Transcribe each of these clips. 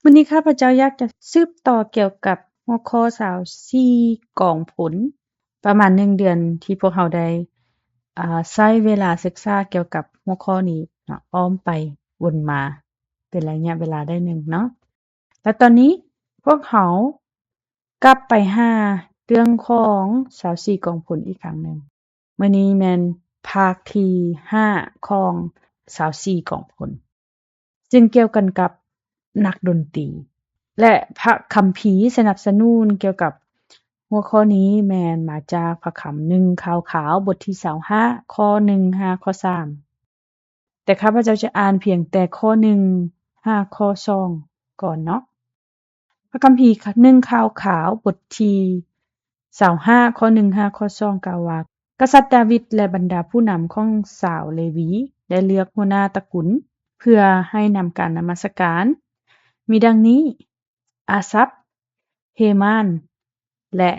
วันนี้ข้าพเจ้าอยากจะสืบต่อเกี่ยวกับหัวข้อ24กองผลประมาณ1เดือนที่พวกเราได้ใช้เวลาศึกษาเกี่ยวกับหัวข้อนี้เนาะอ้อมไปวนมาเป็นระยะเวลาได้หนึ่งเนาะแล้วตอนนี้พวกเขากลับไปหาเรื่องของ24กองผลอีกครั้งหนึ่งมื้อนี้แม่นภาคที่5ของ24กองผลซึ่งเกี่ยวกันกับนักดนตรี และพระคัมภีร์สนับสนุนเกี่ยวกับหัวข้อนี้แม่นมาจากพระคำ1ข่าวขาวบทที่25ข้อ1 5ข้อ3แต่ข้าพเจ้าจะอ่านเพียงแต่ข้อ1 5ข้อ2ก่อนเนาะพระคัมภีร์1ข่าวขาวบทที่25ข้อ1 5ข้อ2กล่าวว่ากษัตริย์ดาวิดและบรรดาผู้นำของชาวเลวีได้เลือกหัวหน้าตระกูลเพื่อให้นำการนมัสการมีดังนี้อาซัป เฮมานและ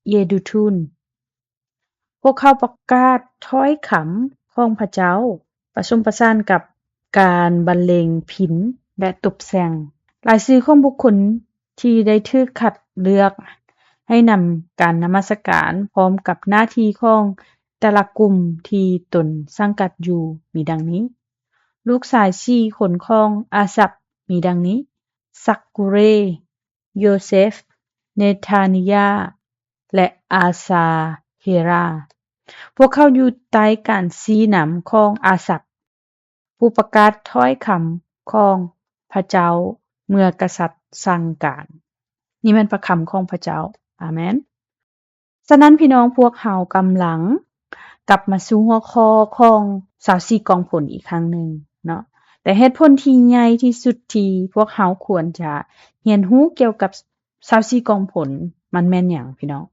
เยดูทูนพวกเขาประกาศถ้อยคำของพระเจ้าผสมผสานกับการบรรเลงพิณและตบแสงรายชื่อของบุคคลที่ได้ถูกคัดเลือกให้นำการนมัสการพร้อมกับหน้าที่ของแต่ละกลุ่มที่ตนสังกัดอยู่มีดังนี้ลูกชาย4คนของอาซัปมีดังนี้ซักกุเรโยเซฟเนธานิยาและอาซาเฮราพวกเขาอยู่ใต้การชี้นำของอาซัปผู้ประกาศถ้อยคำของพระเจ้าเมื่อกษัตริย์สั่งการนี่แม่นพระคำของพระเจ้าอาเมนฉะนั้นพี่น้องพวกเรากำลังกลับมาสู่หัวข้อของ24กองผลอีกครั้งหนึ่งเนาะแต่เหตุผลที่ใหญ่ที่สุดที่พวกเราควรจะเรียนรู้เกี่ยวกับ24กองผลมันแม่นหยังพี่น้อง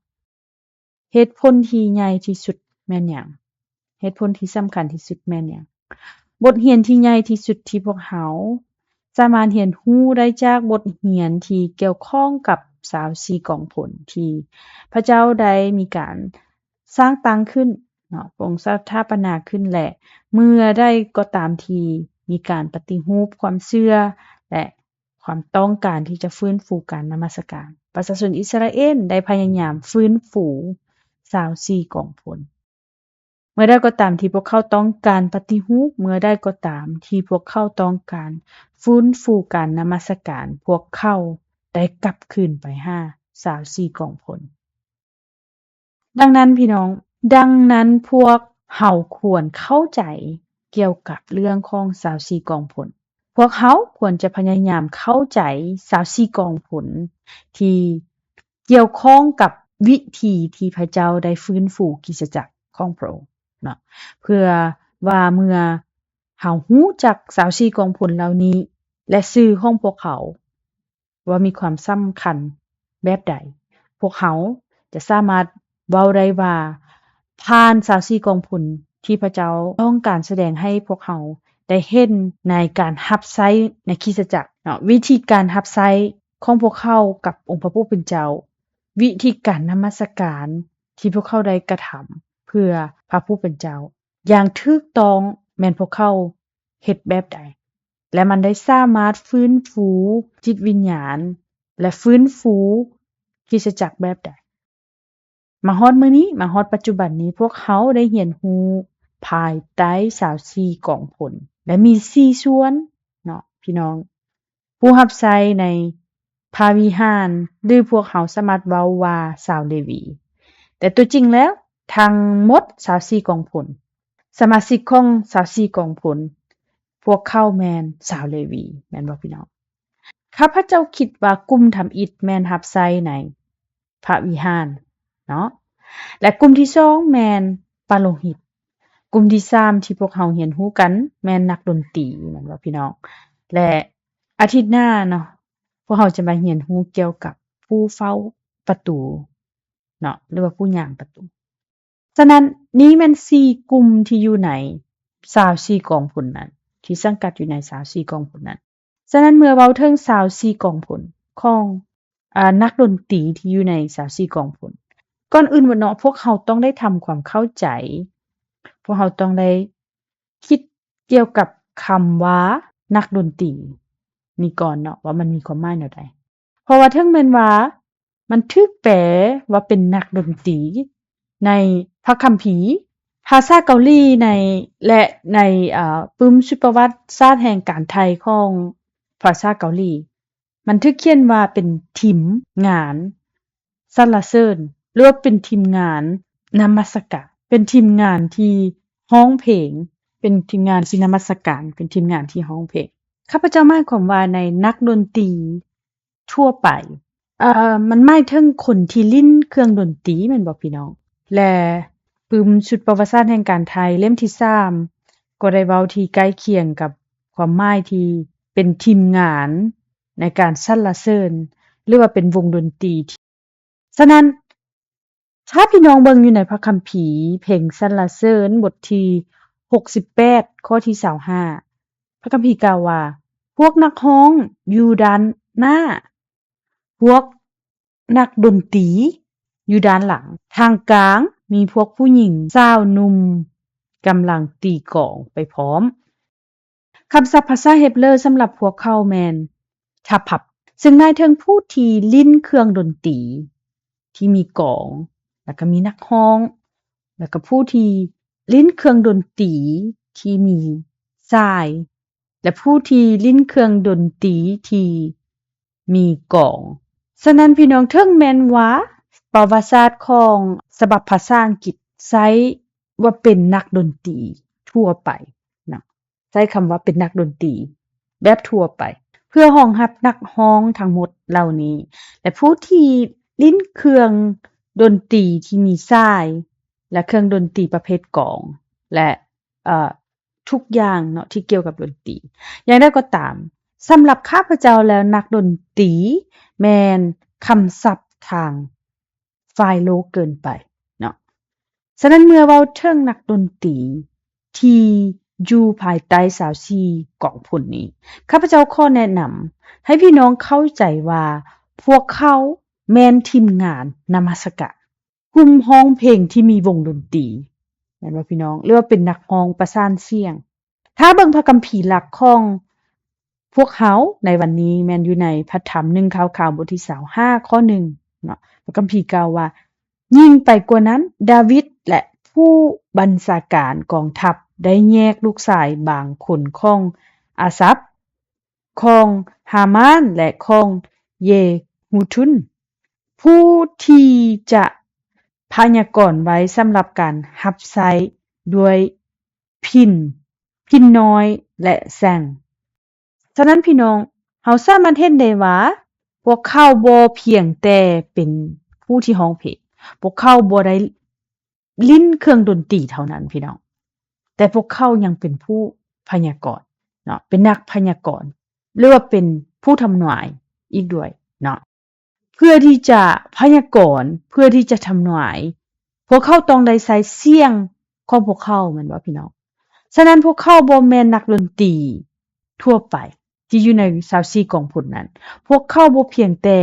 เหตุผลที่ใหญ่ที่สุดแม่นหยังเหตุผลที่สำคัญที่สุดแม่นหยังบทเรียนที่ใหญ่ที่สุดที่พวกเราสามารถเรียนรู้ได้จากบทเรียนที่เกี่ยวข้องกับ24กองผลที่พระเจ้าได้มีการสร้างตั้งขึ้นเนาะองค์สถาปนาขึ้นและเมื่อได้ก็ตามที่มีการปฏิรูปความเชื่อและความต้องการที่จะฟื้นฟูการนมัสการประชาชนอิสราเอลได้พยายามฟื้นฟู24กองผลเมื่อใดก็ตามที่พวกเขาต้องการปฏิรูปเมื่อใดก็ตามที่พวกเขาต้องการฟื้นฟูการนมัสการพวกเขาได้กลับคืนไปหา24กองผลดังนั้นพี่น้องดังนั้นพวกเราควรเข้าใจเกี่ยวกับเรื่องของ24กองผลพวกเขาควรจะพยายามเข้าใจ24กองผลที่เกี่ยวข้องกับวิธีที่พระเจ้าได้ฟื้นฟูคริสตจักรของพระองค์เนาะเพื่อว่าเมื่อเรารู้จัก24กองผลเหล่านี้และชื่อของพวกเขาว่ามีความสำคัญแบบใดพวกเขาจะสามารถเว้าได้ว่าผ่าน24กองผลที่พระเจ้าต้องการแสดงให้พวกเขาได้เห็นในการรับใช้ในคริสตจักรเนาะวิธีการรับใช้ของพวกเขากับองค์พระผู้เป็นเจ้าวิธีการนมัสการที่พวกเขาได้กระทำเพื่อพระผู้เป็นเจ้าอย่างถูกต้องแม่นพวกเขาเฮ็ดแบบใดและมันได้สามารถฟื้นฟูจิตวิญญาณและฟื้นฟูคริสตจักรแบบใดมาฮอดมื้อนี้มาฮอดปัจจุบันนี้พวกเขาได้เรียนรู้ภายใต้24กองผลและมี4ส่วนเนาะพี่น้องผู้รับใช้ในพระวิหารหรือพวกเขาสามารถเว้าว่าชาวเลวีแต่ตัวจริงแล้วทั้งหมด24กองผลสมาชิกของ24กองผลพวกเขาแม่นชาวเลวีแม่นบ่พี่น้องข้าพเจ้าคิดว่ากลุ่มทำอิฐแม่นรับใช้ในพระวิหารเนาะและกลุ่มที่2แม่นปาโลหิตกลุ่มที่3ที่พวกเราเรียนรู้กันแม่นนักดนตรีแม่นบ่พี่น้องและอาทิตย์หน้าเนาะพวกเราจะมาเรียนรู้เกี่ยวกับผู้เฝ้าประตูเนาะหรือว่าผู้ย่างประตูฉะนั้นนี้แม่น4กลุ่มที่อยู่ใน24กองผลนั้นที่สังกัดอยู่ใน24กองผลนั้นฉะนั้นเมื่อเว้าถึง24กองผลของนักดนตรีที่อยู่ใน24กองผลก่อนอื่นว่าเนาะพวกเราต้องได้ทำความเข้าใจพวกเราต้องได้คิดเกี่ยวกับคำว่านักดนตรี นี่ก่อนเนาะว่ามันมีความหมายแนวใดเพราะว่าถึงแม้นว่ามันถูกแปลว่าเป็นนักดนตรีในพระคัมภีร์ภาษาเกาหลีในและในปึ้มสุประวัติศาสตร์แห่งการไทยของภาษาเกาหลีมันถูกเขียนว่าเป็นทีมงานสรรเสริญหรือว่าเป็นทีมงานนมัสการเป็นทีมงานที่ร้องเพลงเป็นทีมงานที่นมัสการเป็นทีมงานที่ร้องเพลงข้าพเจ้าหมายความว่าในนักดนตรีทั่วไปมันหมายถึงคนที่ลิ้นเครื่องดนตรีแม่นบ่พี่น้องและปึ้มชุดประวัติศาสตร์แห่งการไทยเล่มที่3ก็ได้เว้าที่ใกล้เคียงกับความหมายที่เป็นทีมงานในการสรรเสริญหรือว่าเป็นวงดนตรีฉะนั้นถ้าพี่น้องเบิ่งอยู่ในพระคัมภีร์เพลงสรรเสริญบทที่68ข้อที่25พระคัมภีร์กล่าวว่าพวกนักร้องอยู่ด้านหน้าพวกนักดนตรีอยู่ด้านหลังทางกลางมีพวกผู้หญิงสาวหนุ่มกำลังตีกลองไปพร้อมคำศัพท์ภาษาเฮบเรอสำหรับพวกเขาแมนทะพับซึ่งหมายถึงผู้ที่ลิ้นเครื่องดนตรีที่มีกลองแล้วก็มีนักร้องแล้วก็ผู้ที่ลิ้นเครื่องดนตรีที่มีส่ายและผู้ที่ลิ้นเครื่องดนตรีที่มีกลองฉะนั้นพี่น้องถึงแม้นว่าประวัติศาสตร์ของฉบับภาษาอังกฤษใช้ว่าเป็นนักดนตรีทั่วไปนะใช้คำว่าเป็นนักดนตรีแบบทั่วไปเพื่อรองรับนักร้องทั้งหมดเหล่านี้และผู้ที่ลิ้นเครื่องดนตรีที่มีส่ายและเครื่องดนตรีประเภทกลองและทุกอย่างเนาะที่เกี่ยวกับดนตรีอย่างไรก็ตามสำหรับข้าพเจ้าแล้วนักดนตรีแม่นคำศัพท์ทางฝ่ายโลกเกินไปเนาะฉะนั้นเมื่อเว้าถึงนักดนตรีที่อยู่ภายใต้24กองพลนี้ข้าพเจ้าขอแนะนำให้พี่น้องเข้าใจว่าพวกเขาแม่นทีมงานนมัสการกลุ่มร้องเพลงที่มีวงดนตรีแม่นบ่พี่น้องหรือว่าเป็นนักร้องประสานเสียงถ้าเบิ่งพระคัมภีร์หลักของพวกเขาในวันนี้แม่นอยู่ในพระธรรม1ข่าวๆบทที่25ข้อ1เนาะพระคัมภีร์กล่าวว่ายิ่งไปกว่านั้นดาวิดและผู้บัญชาการกองทัพได้แยกลูกชายบางคนของอาซับของฮามานและของเยฮูทุนผู้ที่จะพยากรณ์ไว้สำหรับการรับใช้ด้วยพินน้อยและแซงฉะนั้นพี่น้องเฮาสามารถเห็นได้ว่าพวกเขาบ่เพียงแต่เป็นผู้ที่ร้องเพลงพวกเขาบ่ได้ลิ้นเครื่องดนตรีเท่านั้นพี่น้องแต่พวกเขายังเป็นผู้พยากรณ์เนาะเป็นนักพยากรณ์หรือว่าเป็นผู้ทำนายอีกด้วยเนาะเพื่อที่จะพยากรณ์เพื่อที่จะทำนายพวกเขาต้องได้ใช้เสียงของพวกเขาแม่นบ่พี่น้องฉะนั้นพวกเขาบ่แม่นนักดนตรีทั่วไปที่อยู่ใน24กองพลนั้นพวกเขาบ่เพียงแต่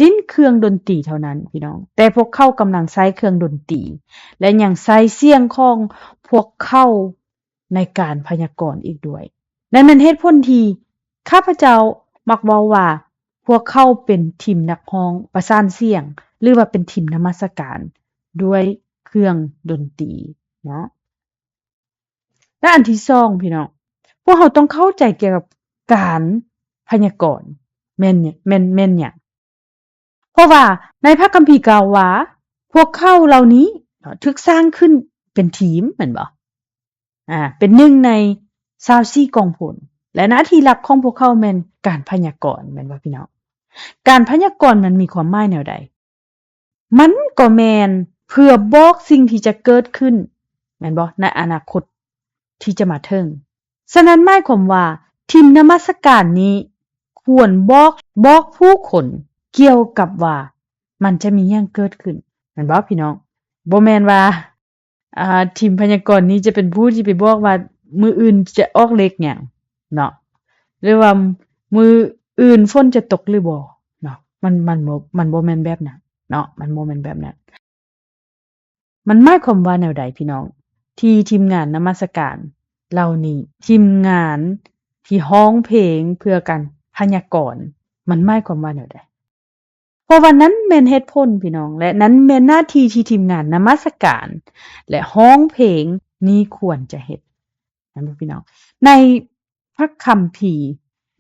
ลิ้นเครื่องดนตรีเท่านั้นพี่น้องแต่พวกเขากำลังใช้เครื่องดนตรีและยังใช้เสียงของพวกเขาในการพยากรณ์อีกด้วยนั่นเป็นเหตุผลที่ข้าพเจ้ามักเว้าว่าพวกเขาเป็นทีมนักร้องประสานเสียงหรือว่าเป็นทีมนมัสการด้วยเครื่องดนตรีเนาะและอันที่2พี่น้องพวกเราต้องเข้าใจเกี่ยวกับการพยากรณ์แม่นเนี่ยแม่นหยังเพราะว่าในพระคัมภีร์กล่าวว่าพวกเขาเหล่านี้ถูกสร้างขึ้นเป็นทีมแม่นบ่เป็นหนึ่งใน24กองพลและหน้าที่หลักของพวกเขาแม่นการพยากรณ์แม่นบ่พี่น้องการพยากรณ์มันมีความหมายแนวใดมันก็แม่นเพื่อบอกสิ่งที่จะเกิดขึ้นแม่นบ่ในอนาคตที่จะมาถึงฉะนั้นหมายความว่าทีมนมัสการนี้ควรบอกผู้คนเกี่ยวกับว่ามันจะมีหยังเกิดขึ้นแม่นบ่พี่น้องบ่แม่นว่าทีมพยากรณ์นี้จะเป็นผู้ที่ไปบอกว่ามื้ออื่นจะออกเลขหยังเนาะหรือว่ามื้ออื่นฝนจะตกหรือบ่เนาะมันบ่แม่นแบบนั้นเนาะมันบ่แม่นแบบนั้นมันหมายความว่าแนวใดพี่น้องที่ทีมงานนมัสการเหล่านี้ทีมงานที่ร้องเพลงเพื่อการ พยากรณ์มันหมายความว่าแนวใดเพราะว่านั้นแม่นเหตุผลพี่น้องและนั้นแม่นหน้าที่ที่ทีมงานนมัสการและร้องเพลงนี้ควรจะเฮ็ดนั่นบ่พี่น้องในพระคัมภีร์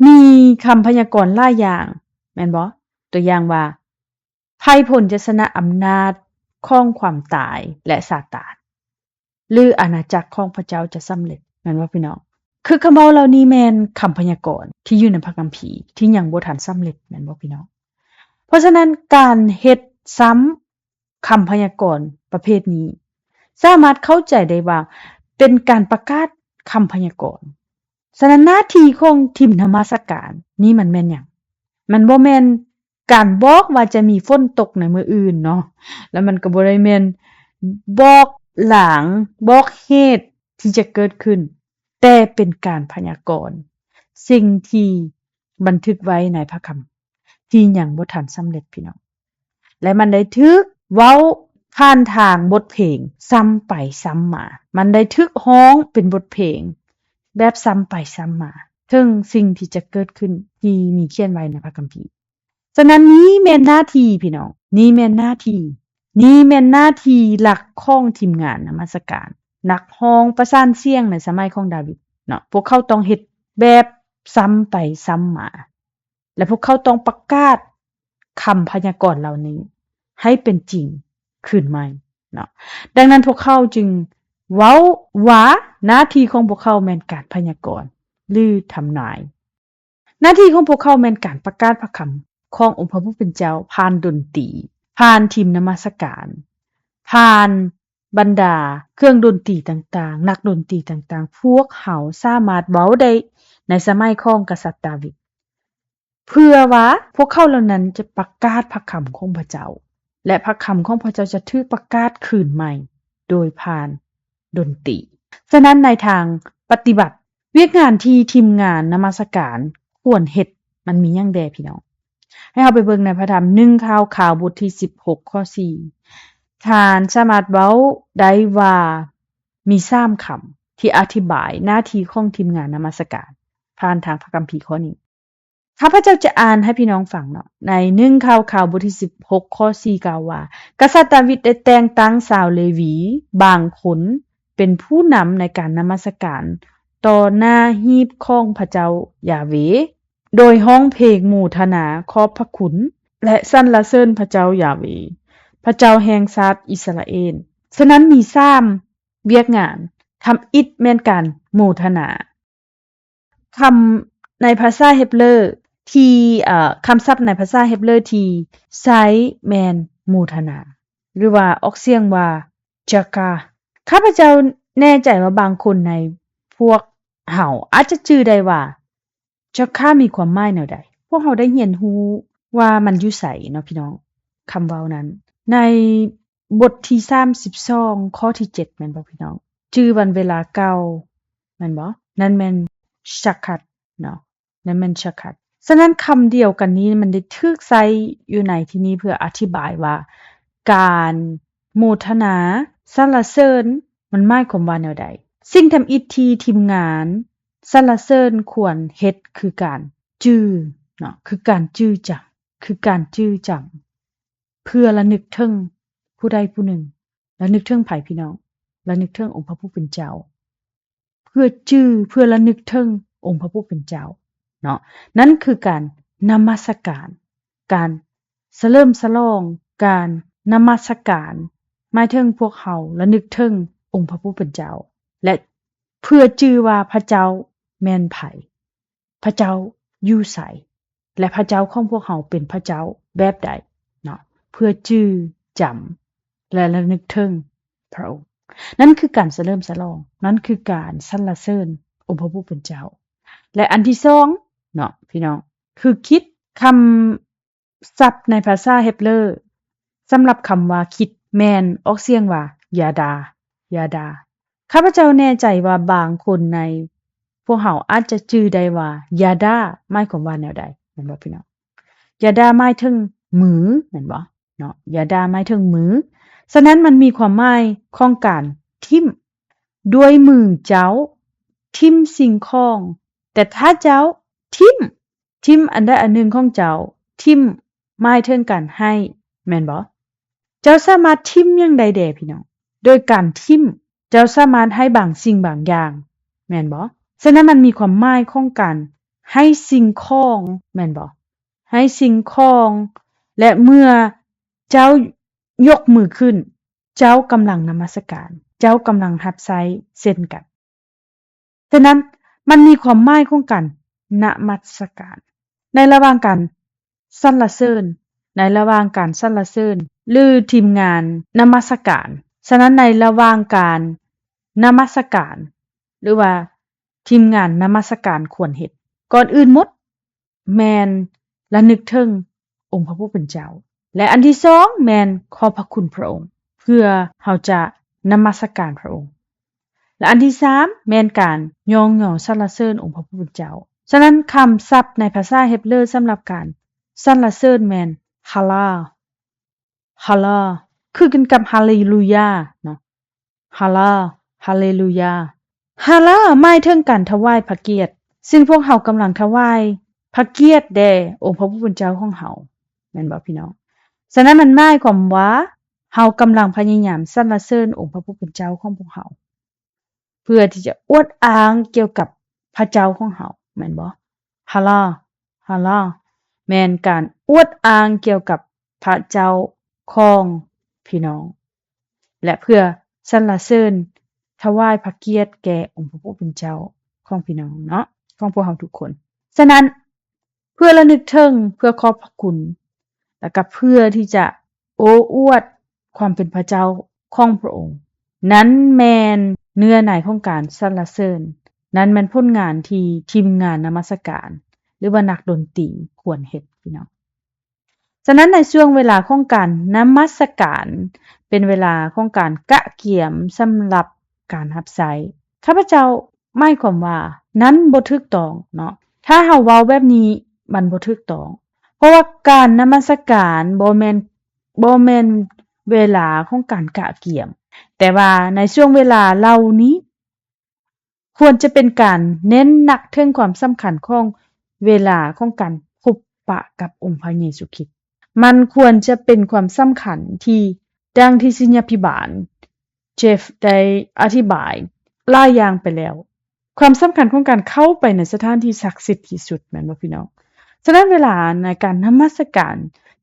มีคำพยากรณ์หลายอย่างแม่นบ่ตัวอย่างว่าภัยพ้นจะชนะอำนาจของความตายและซาตานหรืออาณาจักรของพระเจ้าจะสำเร็จแม่นบ่พี่น้องคือคำเว้าเหล่านี้แม่นคำพยากรณ์ที่อยู่ในพระคัมภีร์ที่ยังบ่ทันสำเร็จแม่นบ่พี่น้องเพราะฉะนั้นการเฮ็ดซ้ำคำพยากรณ์ประเภทนี้สามารถเข้าใจได้ว่าเป็นการประกาศคำพยากรณ์ฉะนั้นหน้าที่ของทีมนมัสการนี่มันแม่นหยังมันบ่แม่นการบอกว่าจะมีฝนตกในมื้ออื่นเนาะแล้วมันก็บ่ได้แม่นบอกหลังบอกเหตุที่จะเกิดขึ้นแต่เป็นการพยากรณ์สิ่งที่บันทึกไว้ในพระคัมภีร์ที่ยังบ่ทันสำเร็จพี่น้องและมันได้ถูกเว้าผ่านทางบทเพลงซ้ำไปซ้ำมามันได้ถูกร้องเป็นบทเพลงแบบซ้ำไปซ้ำมาถึงสิ่งที่จะเกิดขึ้นที่มีเขียนไว้ในพระคัมภีร์ฉะนั้นนี้แม่นหน้าที่พี่น้องนี่แม่นหน้าที่หลักของทีมงานนมัสการนักร้องประสานเสียงในสมัยของดาวิดเนาะพวกเขาต้องเฮ็ดแบบซ้ำไปซ้ำมาและพวกเขาต้องประกาศคำพยากรณ์เหล่านี้ให้เป็นจริงขึ้นใหม่เนาะดังนั้นพวกเขาจึงเว้าว่าหน้าที่ของพวกเขาแม่นการพยากรณ์หรือทำนายหน้าที่ของพวกเขาแม่นการประกาศพระคำขององค์พระผู้เป็นเจ้าผ่านดนตรีผ่านทีมนมัสการผ่านบรรดาเครื่องดนตรีต่างๆนักดนตรีต่างๆพวกเขาสามารถเว้าได้ในสมัยของกษัตริย์ดาวิดเพื่อว่าพวกเขาเหล่านั้นจะประกาศพระคำของพระเจ้าและพระคำของพระเจ้าจะถูกประกาศคืนใหม่โดยผ่านดนตรีฉะนั้นในทางปฏิบัติเวียกงานที่ทีมงานนมัสการควรเฮ็ดมันมีหยังแดพี่น้องให้เราไปเบิ่งในพระธรรม1ข่าวบทที่16ข้อ4ท่านสามารถเว้าได้ว่ามี3คำที่อธิบายหน้าที่ของทีมงานนมัสการผ่านทางพระคัมภีร์ข้อนี้ข้าพเจ้าจะอ่านให้พี่น้องฟังเนาะใน1ข่าวบทที่16ข้อ4กล่าวว่ากษัตริย์ดาวิดได้แต่งตั้งชาวเลวีบางคนเป็นผู้นำในการนมัสการต่อหน้าหีบของพระเจ้ายาเวห์โดยร้องเพลงโมทนาขอบพระคุณและสรรเสริญพระเจ้ายาเวห์พระเจ้าแห่งชาติอิสราเอลฉะนั้นมี3เวียกงานทำอิฐแม่นการโมทนาคำในภาษาเฮบเรอที่คำศัพท์ในภาษาเฮบเรอที่ใช้แม่นโมทนาหรือว่าออกเสียงว่าจากาข้าพเจ้าแน่ใจว่าบางคนในพวกเฮาอาจจะชื่อได้ว่าจากามีความหมายแนวใดพวกเฮาได้เรียนรู้ว่ามันอยู่ไสเนาะพี่น้องคำเว้านั้นในบทที่32ข้อที่7แม่นบ่พี่น้องชื่อวันเวลาเก่าแม่นบ่นั่นแม่นชักคัดเนาะนั่นแม่นชักคัดฉะนั้นคำเดียวกันนี้มันได้ถูกใช้อยู่ในที่นี้เพื่ออธิบายว่าการโมทนาสรรเสริญมันหมายความว่าแนวใดสิ่งทำอิฐที่ทีมงานสรรเสริญควรเฮ็ดคือการจื้อเนาะคือการจื้อจำเพื่อระลึกถึงผู้ใดผู้หนึ่งระลึกถึงไผพี่น้องระลึกถึงองค์พระผู้เป็นเจ้าเพื่อระลึกถึงองค์พระผู้เป็นเจ้าเนาะนั่นคือการนมัสการการเฉลิมฉลองการนมัสการหมายถึงพวกเขาระลึกถึงองค์พระผู้เป็นเจ้าและเพื่อจื้อว่าพระเจ้าแม่นไผพระเจ้าอยู่ไสและพระเจ้าของพวกเขาเป็นพระเจ้าแบบใดเนาะเพื่อจื้อจำและระลึกถึงพระองค์นั่นคือการเฉลิมฉลองนั่นคือการสรรเสริญองค์พระผู้เป็นเจ้าและอันที่2เนาะพี่น้องคือคิดคำศัพท์ในภาษาเฮบเรอสำหรับคำว่าคิดแม่นออกเสียงว่ายาดาข้าพเจ้าแน่ใจว่าบางคนในพวกเฮาอาจจะชื่อได้ว่ายาดาหมายความว่าแนวใดแม่นบ่พี่น้องยาดาหมายถึงมือแม่นบ่เนาะยาดาหมายถึงมือฉะนั้นมันมีความหมายของการทิ่มด้วยมือเจ้าทิ่มสิ่งของแต่ถ้าเจ้าทิ่ ทิ่มอันใดอันหนึ่งของเจ้าทิ่มหมายถึงการให้แม่นบ่เจ้าสามารถทิ่มอย่างใดแด่พี่น้องโดยการทิ่มเจ้าสามารถให้บางสิ่งบางอย่างแม่นบ่ฉะนั้นมันมีความหมายของการให้สิ่งของแม่นบ่ให้สิ่งของและเมื่อเจ้ายกมือขึ้นเจ้ากำลังนมัสการเจ้ากำลังรับใช้เช่นกันฉะนั้นมันมีความหมายของการนมัสการในระหว่างการสรรเสริญในระหว่างการสรรเสริญหรือทีมงานนมัสการฉะนั้นในระหว่างการนมัสการหรือว่าทีมงานนมัสการควรเฮ็ดก่อนอื่นหมดแม่นระลึกถึงองค์พระผู้เป็นเจ้าและอันที่2แม่นขอบพระคุณพระองค์เพื่อเฮาจะนมัสการพระองค์และอันที่3แม่นการยองยอสรรเสริญองค์พระผู้เป็นเจ้าฉะนั้นคำศัพท์ในภาษาเฮบรูสำหรับการสรรเสริญแม่นฮาลาฮาลาคือกันกับฮาเลลูยาเนาะฮาลาฮาเลลูยาฮาลาหมายถึงการถวายพระเกียรติซึ่งพวกเฮากำลังถวายพระเกียรติแด่องค์พระผู้เป็นเจ้าของเฮาแม่นบ่พี่น้องฉะนั้นมันหมายความว่าเฮากำลังพยายามสรรเสริญองค์พระผู้เป็นเจ้าของพวกเฮาเพื่อที่จะอวดอ้างเกี่ยวกับพระเจ้าของเฮาแม่นบ่ฮาลาฮาลาแม่นการอวดอ้างเกี่ยวกับพระเจ้าของพี่น้องและเพื่อสรรเสริญถวายพระเกียรติแก่องค์พระผู้เป็นเจ้าของพี่น้องเนาะของพวกเฮาทุกคนฉะนั้นเพื่อระลึกถึงเพื่อขอบพระคุณแล้วก็เพื่อที่จะโอ้อวดความเป็นพระเจ้าของพระองค์นั้นแม่นเนื้อในของการสรรเสริญนั้นแม่นผลงานที่ทีมงานนมัสการหรือว่านักดนตรีควรเฮ็ดพี่น้องฉะนั้นในช่วงเวลาของการนมัสการเป็นเวลาของการกะเกียมสำหรับการรับใช้ข้าพเจ้าหมายความว่านั้นบ่ถูกต้องเนาะถ้าเฮาเว้าแบบนี้มันบ่ถูกต้องเพราะว่าการนมัสการบ่แม่นเวลาของการกะเกียมแต่ว่าในช่วงเวลาเหล่านี้ควรจะเป็นการเน้นหนักถึงความสำคัญของเวลาของการพบปะกับองค์พระเยซูคริสต์มันควรจะเป็นความสำคัญที่ดังที่ศิญาภิบาลเจฟได้อธิบายหลายอย่างไปแล้วความสำคัญของการเข้าไปในสถานที่ศักดิ์สิทธิ์ที่สุดแม่นบ่พี่น้องฉะนั้นเวลาในการนมัสการ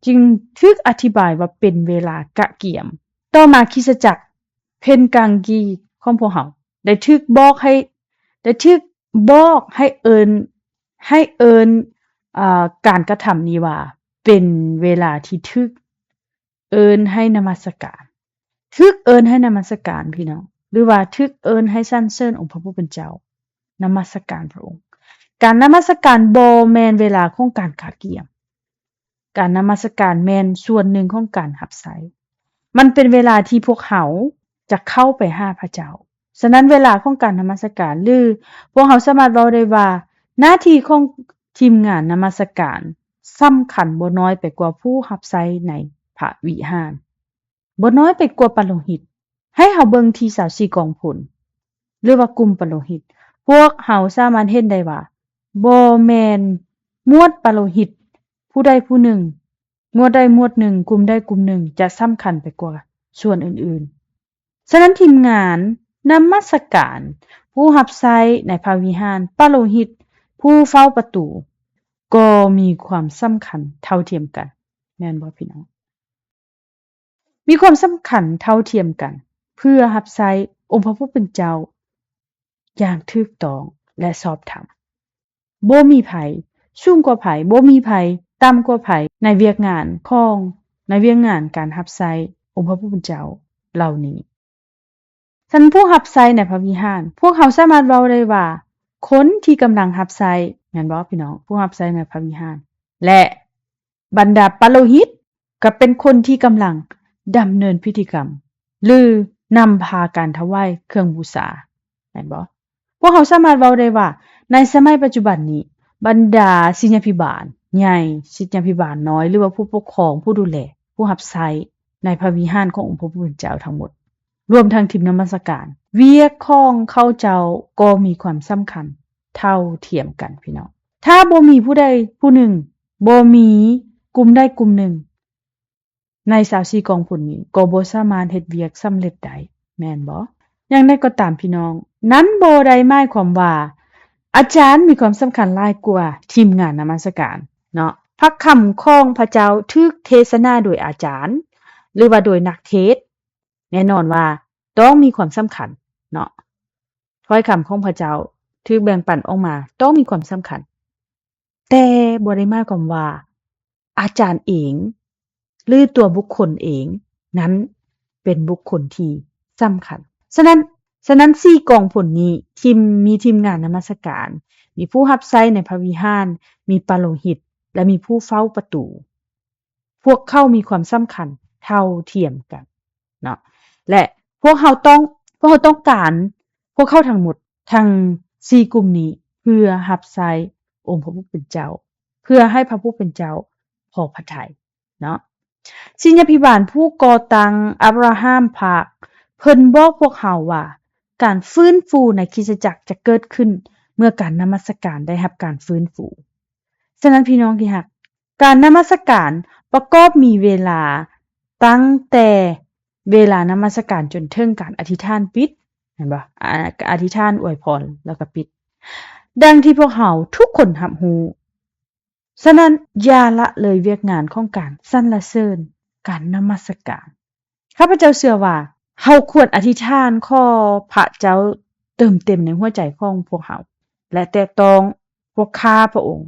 จึงถูกอธิบายว่าเป็นเวลากะเกียมต่อมาคริสตจักรเพนกังกีของพวกเฮาได้ถูกบอกให้เอิ้นการกระทำนี้ว่าเป็นเวลาที่ถูกเอิ้นให้นมัสการถูกเอิ้นให้นมัสการพี่น้องหรือว่าถูกเอิ้นให้สรรเสริญองค์พระผู้เป็นเจ้านมัสการพระองค์การนมัสการบ่แม่นเวลาของการกะเกียมการนมัสการแม่นส่วนหนึ่งของการรับใช้มันเป็นเวลาที่พวกเขาจะเข้าไปหาพระเจ้าฉะนั้นเวลาของการนมัสการหรือพวกเขาสามารถเว้าได้ว่าหน้าที่ของทีมงานนมัสการสำคัญบ่น้อยไปกว่าผู้รับใช้ในพระวิหารบ่น้อยไปกว่าปาโลหิตให้เฮาเบิ่งที่24กองพลหรือว่ากลุ่มปาโลหิตพวกเฮาสามารถเห็นได้ว่าบ่แม่นหมวดปาโลหิตผู้ใดผู้หนึ่งหมวดใดหมวดหนึ่งกลุ่มใดกลุ่มหนึ่งจะสำคัญไปกว่าส่วนอื่นๆฉะนั้นทีมงานนมัสการผู้รับใช้ในพระวิหารปาโลหิตผู้เฝ้าประตูก็มีความสำคัญเท่าเทียมกันแม่นบ่พี่น้องมีความสำคัญเท่าเทียมกันเพื่อรับใช้องค์พระผู้เป็นเจ้าอย่างถูกต้องและชอบธรรมบ่มีไผสูงกว่าไผบ่มีไผต่ำกว่าไผในเวียกงานการรับใช้องค์พระผู้เป็นเจ้าเหล่านี้ท่านผู้รับใช้ในพระวิหารพวกเขาสามารถเว้าได้ว่าคนที่กำลังรับใช้แม่นบ่พี่น้องผู้รับใช้ในพระวิหารและบรรดาปาโลหิตก็เป็นคนที่กำลังดำเนินพิธีกรรมหรือนำพาการถวายเครื่องบูชาแม่นบ่พวกเขาสามารถเว้าได้ว่าในสมัยปัจจุบันนี้บรรดาศิญาภิบาลใหญ่ศิญาภิบาลน้อยหรือว่าผู้ปกครองผู้ดูแลผู้รับใช้ในพระวิหารขององค์พระผู้เป็นเจ้าทั้งหมดรวมทั้งทีมนมัสการเวียกของเขาเจ้าก็มีความสำคัญเท่าเทียมกันพี่น้อง ถ้าบ่มีผู้ใดผู้หนึ่งบ่มีกลุ่มใดกลุ่มหนึ่งใน24กองผลนี้ก็บ่สามารถเฮ็ดเวียกสำเร็จได้แม่นบ่อย่างใดก็ตามพี่น้องนั้นบ่ได้หมายความว่าอาจารย์มีความสำคัญหลายกว่าทีมงานนมัสการเนาะพระคำของพระเจ้าถูกเทศนาโดยอาจารย์หรือว่าโดยนักเทศน์แน่นอนว่าต้องมีความสำคัญเนาะถ้อยคำของพระเจ้าถูกแบ่งปันออกมาต้องมีความสำคัญแต่บ่ได้หมายความว่าอาจารย์เองหรือตัวบุคคลเองนั้นเป็นบุคคลที่สำคัญฉะนั้น4กองผลนี้มีทีมงานนมัสการมีผู้รับใช้ในพระวิหารมีปาโลหิตและมีผู้เฝ้าประตูพวกเขามีความสำคัญเท่าเทียมกันเนาะและพวกเขาต้องการพวกเขาทั้งหมดทั้ง4กลุ่มนี้เพื่อรับใช้องค์พระผู้เป็นเจ้าเพื่อให้พระผู้เป็นเจ้าพอพระทัยเนาะศิษยาภิบาลผู้ก่อตั้งอับราฮัมพาร์คเพิ่นบอกพวกเขาว่าการฟื้นฟูในคริสตจักรจะเกิดขึ้นเมื่อการนมัสการได้รับการฟื้นฟูฉะนั้นพี่น้องที่รักการนมัสการประกอบมีเวลาตั้งแต่เวลานมัสการจนถึงการอธิษฐานปิดเห็นบ่อธิษฐานอวยพรแล้วก็ปิดดังที่พวกเขาทุกคนรับรู้ฉะนั้นอย่าละเลยเวียกงานของการสรรเสริญการนมัสการข้าพเจ้าเชื่อว่าเฮาควรอธิษฐานขอพระเจ้าเติมเต็มในหัวใจของพวกเฮาและแตะต้องพวกข้าพระองค์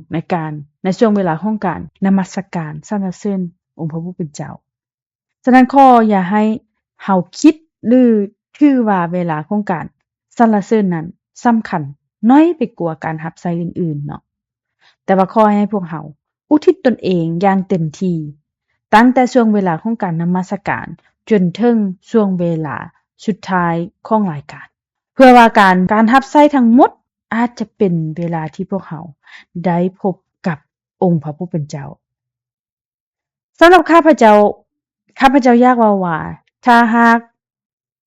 ในช่วงเวลาของการนมัสการสรรเสริญองค์พระผู้เป็นเจ้าฉะนั้นขออย่าให้เฮาคิดหรือถือว่าเวลาของการสรรเสริญนั้นสำคัญน้อยไปกว่าการรับใช้อื่นๆเนาะแต่ว่าขอให้พวกเฮาอุทิศตนเองอย่างเต็มที่ตั้งแต่ช่วงเวลาของการนมัสการจนถึงช่วงเวลาสุดท้ายของรายการเพื่อว่าการรับใช้ทั้งหมดอาจจะเป็นเวลาที่พวกเขาได้พบกับองค์พระผู้เป็นเจ้าสำหรับข้าพเจ้าอยากว่าถ้าหาก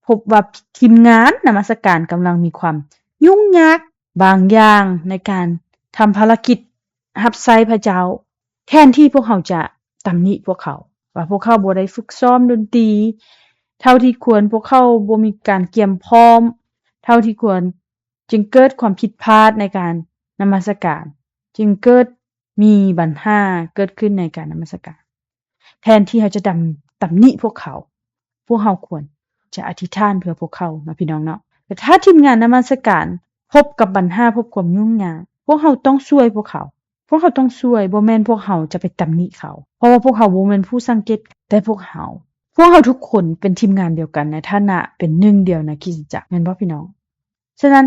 พบว่าทีมงานนมัสการกำลังมีความยุ่งยากบางอย่างในการทำภารกิจรับใช้พระเจ้าแทนที่พวกเขาจะตำหนิพวกเขาว่าพวกเขาบ่ได้ฝึกซ้อมดนตรีเท่าที่ควรพวกเขาบ่มีการเตรียมพร้อมเท่าที่ควรจึงเกิดความผิดพลาดในการนมัสการจึงเกิดมีปัญหาเกิดขึ้นในการนมัสการแทนที่เขาจะตำหนิพวกเขาควรจะอธิษฐานเพื่อพวกเขานะพี่น้องเนาะแต่ถ้าทีมงานนมัสการพบกับปัญหาพบความยุ่งยากพวกเขาต้องช่วยพวกเขาต้องช่วยบ่แม่นพวกเขาจะไปตำหนิเขาเพราะว่าพวกเขาบ่แม่นผู้สังเกตแต่พวกเขาทุกคนเป็นทีมงานเดียวกันในฐานะเป็นหนึ่งเดียวในคริสตจักรแม่นบ่พี่น้องฉะนั้น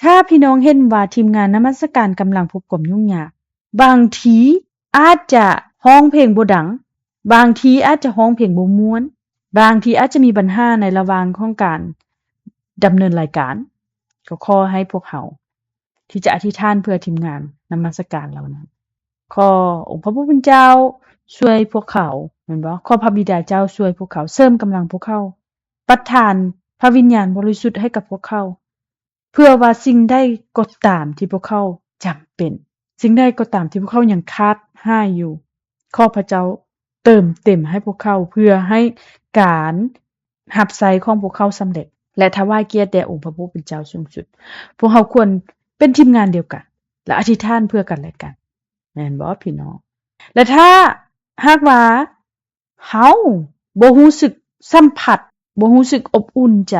ถ้าพี่น้องเห็นว่าทีมงานนมัสการกำลังพบความยุ่งยากบางทีอาจจะร้องเพลงบ่ดังบางทีอาจจะร้องเพลงบ่ม่วนบางทีอาจจะมีปัญหาในระหว่างของการดำเนินรายการก็ขอให้พวกเขาที่จะอธิษฐานเพื่อทีมงานนมัสการเหล่านั้นขอองค์พระผู้เป็นเจ้าช่วยพวกเขาแม่นบ่ขอพระบิดาเจ้าช่วยพวกเขาเสริมกำลังพวกเขาประทานพระวิญญาณบริสุทธิ์ให้กับพวกเขาเพื่อว่าสิ่งใดก็ตามที่พวกเขาจำเป็นสิ่งใดก็ตามที่พวกเขายังขาดหายอยู่ขอพระเจ้าเติมเต็มให้พวกเขาเพื่อให้การรับใช้ของพวกเขาสำเร็จและถวายเกียรติแด่องค์พระผู้เป็นเจ้าสูงสุดพวกเขาควรเป็นทีมงานเดียวกันและอธิษฐานเพื่อกันและกันแม่นบ่พี่น้องและถ้าหากว่าเฮาบ่รู้สึกสัมผัสบ่รู้สึกอบอุ่นใจ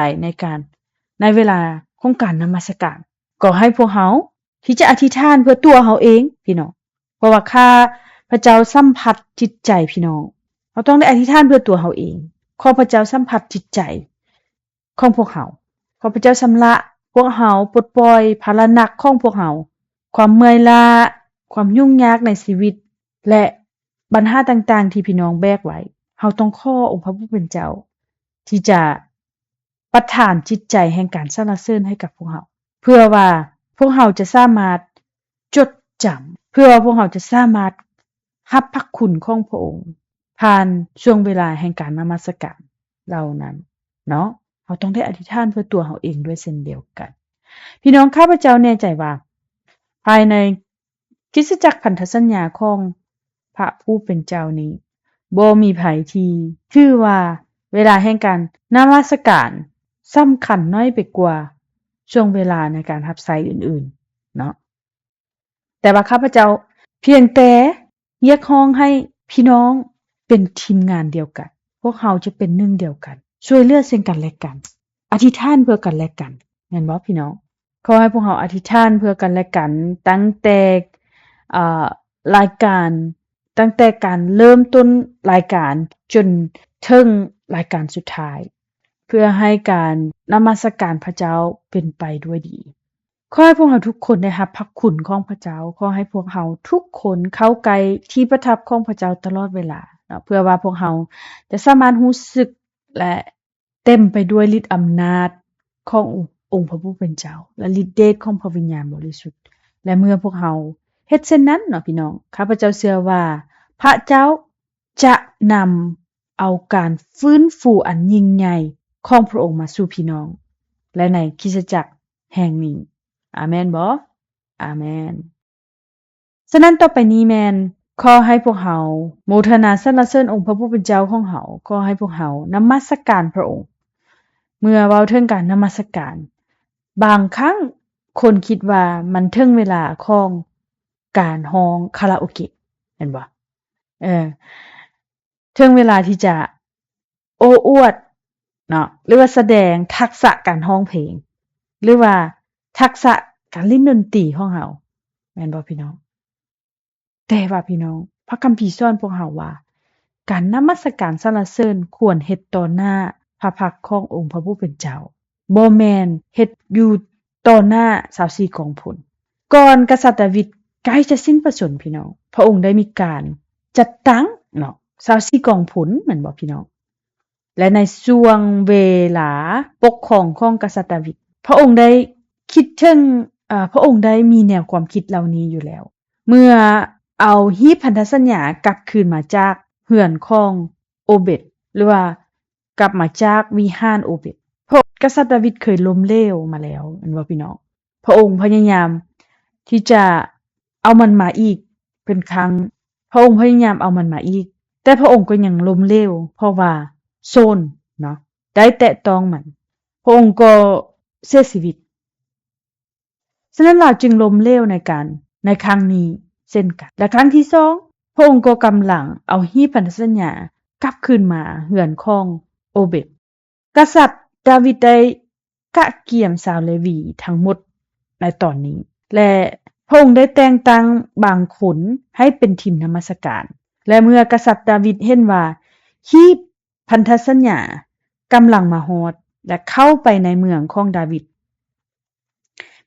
ในเวลาของการนมัสการก็ให้พวกเฮาที่จะอธิษฐานเพื่อตัวเฮาเองพี่น้องเพราะว่าข้าพระเจ้าสัมผัสจิตใจพี่น้องเฮาต้องได้อธิษฐานเพื่อตัวเฮาเองขอพระเจ้าสัมผัสจิตใจของพวกเฮาขอพระเจ้าชำระพวกเฮาปลดปล่อยภาระหนักของพวกเฮาความเมื่อยล้าความยุ่งยากในชีวิตและปัญหาต่างๆที่พี่น้องแบกไว้เฮาต้องขอองค์พระผู้เป็นเจ้าที่จะประทานจิตใจแห่งการสรรเสริญให้กับพวกเฮาเพื่อว่าพวกเฮาจะสามารถจดจำเพื่อว่าพวกเฮาจะสามารถรับพระคุณของพระองค์ผ่านช่วงเวลาแห่งการนมัสการเหล่านั้นเนาะเฮาต้องได้อธิษฐานเพื่อตัวเฮาเองด้วยเช่นเดียวกันพี่น้องข้าพเจ้าแน่ใจว่าภายใน คริสตจักรพันธสัญญาของพระผู้เป็นเจ้านี้บ่มีไผที่ถือว่าเวลาแห่งการนมัสการสำคัญน้อยไปกว่าช่วงเวลาในการรับใช้อื่นๆเนาะแต่ว่าข้าพเจ้าเพียงแต่เรียกร้องให้พี่น้องเป็นทีมงานเดียวกันพวกเราจะเป็นหนึ่งเดียวกันช่วยเหลือซึ่งกันและกันอธิษฐานเพื่อกันและกันแม่นบ่พี่น้องขอให้พวกเราอธิษฐานเพื่อกันและกันตั้งแต่อ่ารายการตั้งแต่การเริ่มต้นรายการจนถึงรายการสุดท้ายเพื่อให้การนมัสการพระเจ้าเป็นไปด้วยดีขอให้พวกเราทุกคนได้รับพระคุณของพระเจ้าขอให้พวกเราทุกคนเข้าใกล้ที่ประทับของพระเจ้าตลอดเวลาเนาะเพื่อว่าพวกเราจะสามารถรู้สึกและเต็มไปด้วยฤทธิ์อำนาจขององค์พระผู้เป็นเจ้าและฤทธิ์เดชของพระวิญญาณบริสุทธิ์และเมื่อพวกเราเฮ็ดเช่นนั้นเนาะพี่น้องข้าพเจ้าเชื่อว่าพระเจ้าจะนำเอาการฟื้นฟูอันยิ่งใหญ่ของพระองค์มาสู่พี่น้องและในคริสตจักรแห่งนี้อาเมนบ่อาเมนฉะนั้นต่อไปนี้แมนขอให้พวกเราโมทนาสรรเสริญองค์พระผู้เป็นเจ้าของเราขอให้พวกเรานมัสการพระองค์เมื่อเว้าถึงการนมัสการบางครั้งคนคิดว่ามันถึงเวลาของการร้องคาราโอเกะเห็นบ่ถึงเวลาที่จะโอ้อวดเนาะหรือว่าแสดงทักษะการร้องเพลงหรือว่าทักษะการเล่นดนตรีของเราแม่นบ่พี่น้องแต่ว่าพี่น้องพระคัมภีร์สอนพวกเราว่าการนมัสการสรรเสริญควรเฮ็ดต่อหน้าพระพักตร์ขององค์พระผู้เป็นเจ้าบ่แม่นเฮ็ดอยู่ต่อหน้า24กองพลก่อนกษัตริย์ดาวิดใกล้จะสิ้นพระชนม์พี่น้องพระองค์ได้มีการจัดตั้งเนาะ24กองพลแม่นบ่พี่น้องและในช่วงเวลาปกครองของกษัตริย์ดาวิดพระองค์ได้คิดถึงพระองค์ได้มีแนวความคิดเหล่านี้อยู่แล้วเมื่อเอาหีบพันธสัญญากลับคืนมาจากเรือนของโอเบตหรือว่ากลับมาจากวิหารโอเบตเพราะกษัตริย์ดาวิดเคยล้มเหลวมาแล้วแม่นบ่พี่น้องพระองค์พยายามที่จะเอามันมาอีกเป็นครั้งพระองค์พยายามเอามันมาอีกแต่พระองค์ก็ยังล้มเหลวเพราะว่าโซนเนาะได้แตะต้องมันพระองค์ก็เสียชีวิตฉะนั้นเราจึงล้มเหลวในครั้งนี้เช่นกันและครั้งที่2พระองค์ก็กำลังเอาหีบพันธสัญญากลับคืนมาเรือนของโอเบตกษัตริย์ดาวิดได้กะเกี่ยมชาวเลวีทั้งหมดในตอนนี้และพระองค์ได้แต่งตั้งบางคนให้เป็นทีมนมัสการและเมื่อกษัตริย์ดาวิดเห็นว่าหีบพันธสัญญากำลังมาฮอดและเข้าไปในเมืองของดาวิด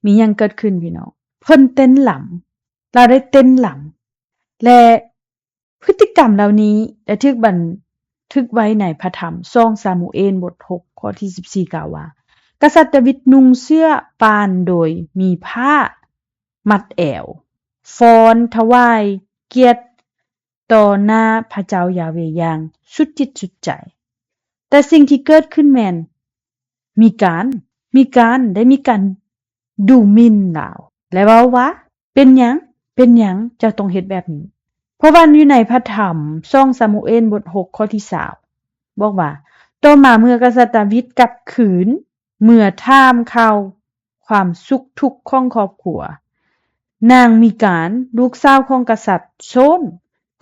มีหยังเกิดขึ้นพี่น้องเพิ่นเต้นหลำเราได้เต้นหลำและพฤติกรรมเหล่านี้ได้ถูกบันทึกไว้ในพระธรรม2ซามูเอลบท6ข้อที่14กล่าวว่ากษัตริย์ดาวิดนุ่งเสื้อปานโดยมีผ้ามัดแอวฟ้อนถวายเกียรติต่อหน้าพระเจ้ายาเวห์อย่างสุดจิตสุดใจแต่สิ่งที่เกิดขึ้นแม่นมีการได้มีการดูหมิ่นลาวและเว้าว่าเป็นหยังเจ้าต้องเฮ็ดแบบนี้เพราะว่าอยู่ในพระธรรม2ซามูเอลบท6ข้อที่20บอกว่าต่อมาเมื่อกษัตริย์ดาวิดกลับคืนเมื่อถามข่าวความสุขทุกข์ของครอบครัวนางมีการลูกสาวของกษัตริย์โซน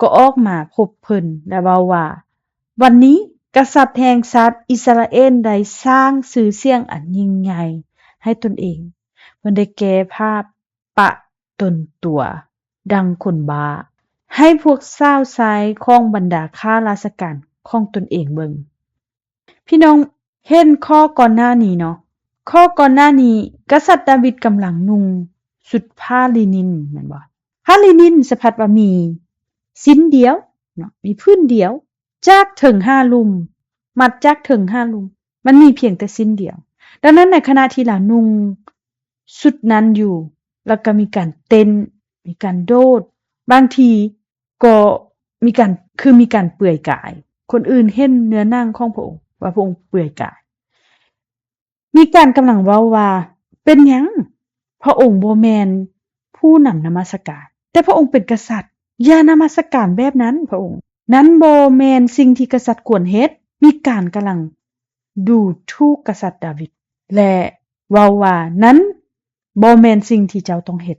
ก็ออกมาพบเพิ่นและเว้าว่าวันนี้กษัตริย์แห่งชาติอิสราเอลได้สร้างชื่อเสียงอันยิ่งใหญ่ให้ตนเองเพิ่นได้แก้ผ้าปะตนตัวดังคนบาให้พวกชาวชายของบรรดาข้าราชการของตนเองเบิ่งพี่น้องเห็นข้อก่อนหน้านี้เนาะข้อก่อนหน้านี้กษัตริย์ดาวิดกำลังนุ่งชุดผ้าลินินแม่นบ่ผ้าลินินสะพัดว่ามีสิ้นเดียวเนาะมีพื้นเดียวจากถึง5ลุ่มมัดจากถึง5ลุ่มมันมีเพียงแต่สิ้นเดียวดังนั้นในขณะที่เรานุ่งชุดนั้นอยู่แล้วก็มีการเต้นมีการโดดบางทีก็มีการเปื่อยกายคนอื่นเห็นเนื้อหนังของพระองค์ว่าพระองค์เปื่อยกายมีการกำลังเว้าว่าเป็นหยังพระองค์บ่แม่นผู้นำนมัสการ แต่พระองค์เป็นกษัตริย์อย่านมัสการแบบนั้นพระองค์นั้นบ่แม่นสิ่งที่กษัตริย์ควรเฮ็ดมีการกำลังดูถูกกษัตริย์ดาวิดและเว้าว่านั้นบ่แม่นสิ่งที่เจ้าต้องเฮ็ด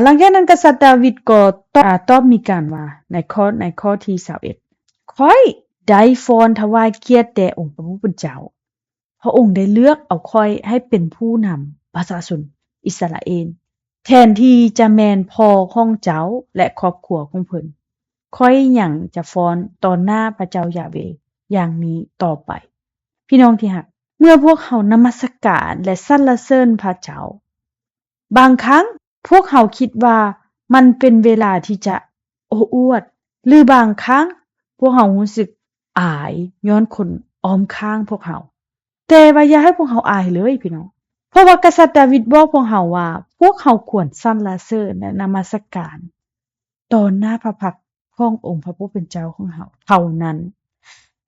หลังจากนั้นกษัตริย์ดาวิดก็ตอบมีการว่าในข้อที่21ข้อยได้ฟ้อนถวายเกียรติแด่องค์พระผู้เป็นเจ้าพระองค์ได้เลือกเอาข้อยให้เป็นผู้นำประชาชนอิสราเอลแทนที่จะแม่นพ่อของเจ้าและครอบครัวของเพิ่นข้อยยังจะฟ้อนต่อหน้าพระเจ้ายาห์เวห์อย่างนี้ต่อไปพี่น้องที่รักเมื่อพวกเขานมัสการและสรรเสริญพระเจ้าบางครั้งพวกเขาคิดว่ามันเป็นเวลาที่จะโอ้อวดหรือบางครั้งพวกเขารู้สึกอายย้อนคนอ้อมข้างพวกเขาแต่ว่าอย่าให้พวกเขาอายเลยพี่น้องเพราะว่ากษัตริย์ดาวิดบอกพวกเขาว่าพวกเขาควรสรรเสริญและนมัสการต่อหน้าพระพักตร์ขององค์พระผู้เป็นเจ้าของเขาเท่านั้น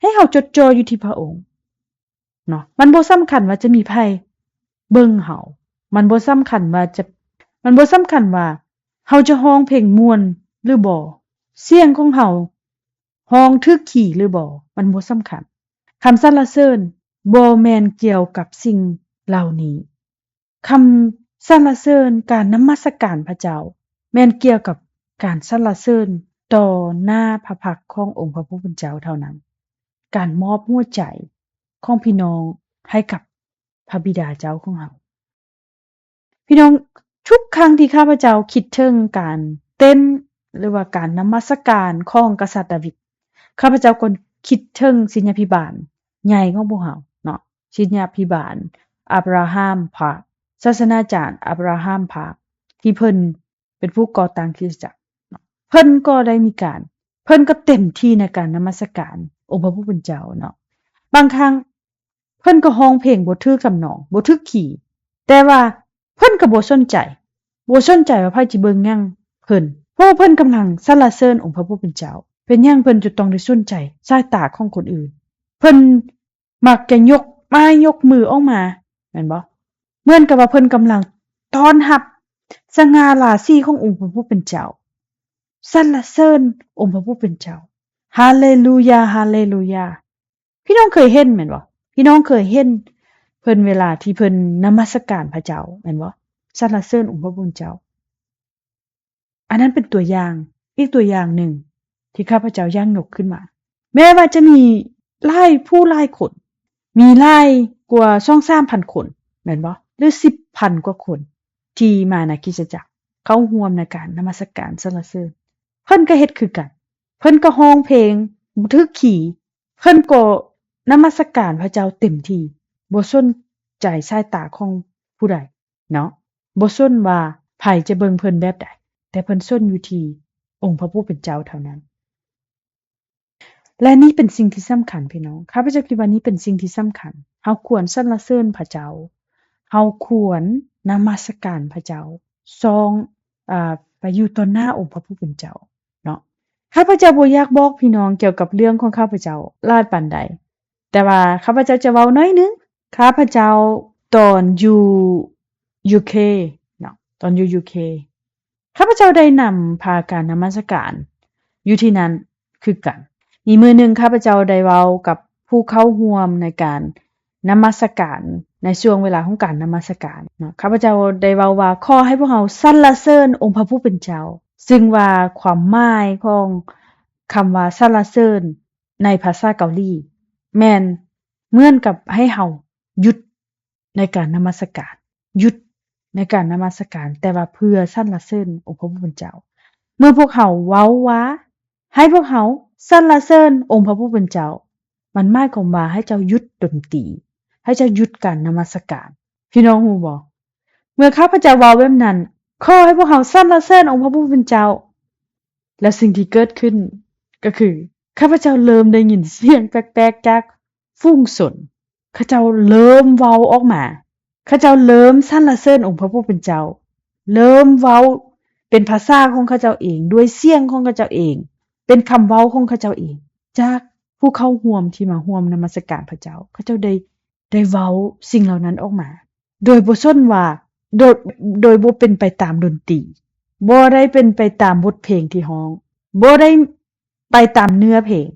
ให้เขาจดจ่ออยู่ที่พระองค์เนาะมันบ่สำคัญว่าจะมีไผเบิ่งเฮามันบ่สำคัญว่าเฮาจะร้องเพลงม่วนหรือบ่เสียงของเฮาร้องถึกขี้หรือบ่มันบ่สำคัญคำสรรเสริญบ่แม่นเกี่ยวกับสิ่งเหล่านี้คำสรรเสริญการนมัสการพระเจ้าแม่นเกี่ยวกับการสรรเสริญต่อหน้าพระพักตร์ขององค์พระผู้เป็นเจ้าเท่านั้นการมอบหัวใจของพี่น้องให้กับพระบิดาเจ้าของเราพี่น้องทุกครั้งที่ข้าพเจ้าคิดถึงการเต้นหรือว่าการนมัสการของกษัตริย์ดาวิดข้าพเจ้าก็คิดถึงศิษยาภิบาลใหญ่ของพวกเราเนาะศิษยาภิบาลอับราฮัมพระศาสนาจารย์อับราฮัมพระที่เพิ่นเป็นผู้ก่อตั้งคริสตจักรเพิ่นก็ได้มีการเพิ่นก็เต็มที่ในการนมัสการองค์พระผู้เป็นเจ้าเนาะบางครั้งเพิ่นก็ร้องเพลงบ่ถูกทำนองบ่ถูกคีย์แต่ว่าเพิ่นก็บ่สนใจว่าไผสิเบิ่งหยังเพิ่นเพราะว่าเพิ่นกำลังสรรเสริญองค์พระผู้เป็นเจ้าเป็นหยังเพิ่นจะต้องได้สนใจสายตาของคนอื่นเพิ่นมักจะยกมือออกมาแม่นบ่เหมือนกับว่าเพิ่นกำลังต้อนรับสง่าราศีขององค์พระผู้เป็นเจ้าสรรเสริญองค์พระผู้เป็นเจ้าฮาเลลูยาฮาเลลูยาพี่น้องเคยเห็นแม่นบ่พี่น้องเคยเห็นเพิ่นเวลาที่เพิ่นนมัสการพระเจ้าแม่นบ่สรรเสริญองค์พระผู้เป็นเจ้าอันนั้นเป็นตัวอย่างอีกตัวอย่างหนึ่งที่ข้าพเจ้าย่างยกขึ้นมาแม้ว่าจะมีหลายคนมีหลายกว่า 2-3,000 คนแม่นบ่หรือ 10,000 กว่าคนที่มาในคริสตจักรเข้าร่วมในการนมัสการสรรเสริญเพิ่นก็เฮ็ดคือกันเพิ่นก็ร้องเพลงบ่ถูกคีย์เพิ่นก็นมัสการพระเจ้าเต็มที่บ่สนใจสายตาของผู้ใดเนาะบ่สนว่าไผจะเบิ่งเพิ่นแบบใดแต่เพิ่นสนอยู่ที่องค์พระผู้เป็นเจ้าเท่านั้นและนี่เป็นสิ่งที่สำคัญพี่น้องข้าพเจ้าคิดว่านี้เป็นสิ่งที่สำคัญเฮาควรสรรเสริญพระเจ้าเฮาควรนมัสการพระเจ้าไปอยู่ต่อหน้าองค์พระผู้เป็นเจ้าเนาะข้าพเจ้าบ่อยากบอกพี่น้องเกี่ยวกับเรื่องของข้าพเจ้าหลายปานใดแต่ว่าข้าพเจ้าจะเว้าน้อยนึงข้าพเจ้าตอนอยู่ UK เนาะตอนอยู่ UK ข้าพเจ้าได้นำพาการนมัสการอยู่ที่นั้นคือกันมีมื้อหนึ่งข้าพเจ้าได้เว้ากับผู้เข้าร่วมในการนมัสการในช่วงเวลาของการนมัสการเนาะข้าพเจ้าได้เว้าว่าขอให้พวกเราสรรเสริญองค์พระผู้เป็นเจ้าซึ่งว่าความหมายของคำว่าสรรเสริญในภาษาเกาหลีแม่นเหมือนกับให้เฮาหยุดในการนมัสการหยุดในการนมัสการแต่ว่าเพื่อสรรเสริญองค์พระผู้เป็นเจ้าเมื่อพวกเขาเว้าว่าให้พวกเขาสรรเสริญองค์พระผู้เป็นเจ้ามันหมายความว่าให้เจ้าหยุดดนตรีให้เจ้าหยุดการนมัสการพี่น้องฮู้บ่เมื่อข้าพเจ้าเว้าแบบนั้นขอให้พวกเขาสรรเสริญองค์พระผู้เป็นเจ้าและสิ่งที่เกิดขึ้นก็คือข้าพเจ้าเริ่มได้ยินเสียงแปลกๆจากฝูงชนเขาเจ้าเริ่มเว้าออกมาเขาเจ้าเริ่มสรรเสริญองค์พระผู้เป็นเจ้าเริ่มเว้าเป็นภาษาของเขาเจ้าเองด้วยเสียงของเขาเจ้าเองเป็นคำเว้าของเขาเจ้าเองจากผู้เข้าร่วมที่มาร่วมนมัสการพระเจ้าเขาเจ้าได้เว้าสิ่งเหล่านั้นออกมาโดยบ่สนว่าโดยบ่เป็นไปตามดนตรี บ่ได้เป็นไปตามบทเพลงที่ร้องบ่ได้ไปตามเนื้อเพลง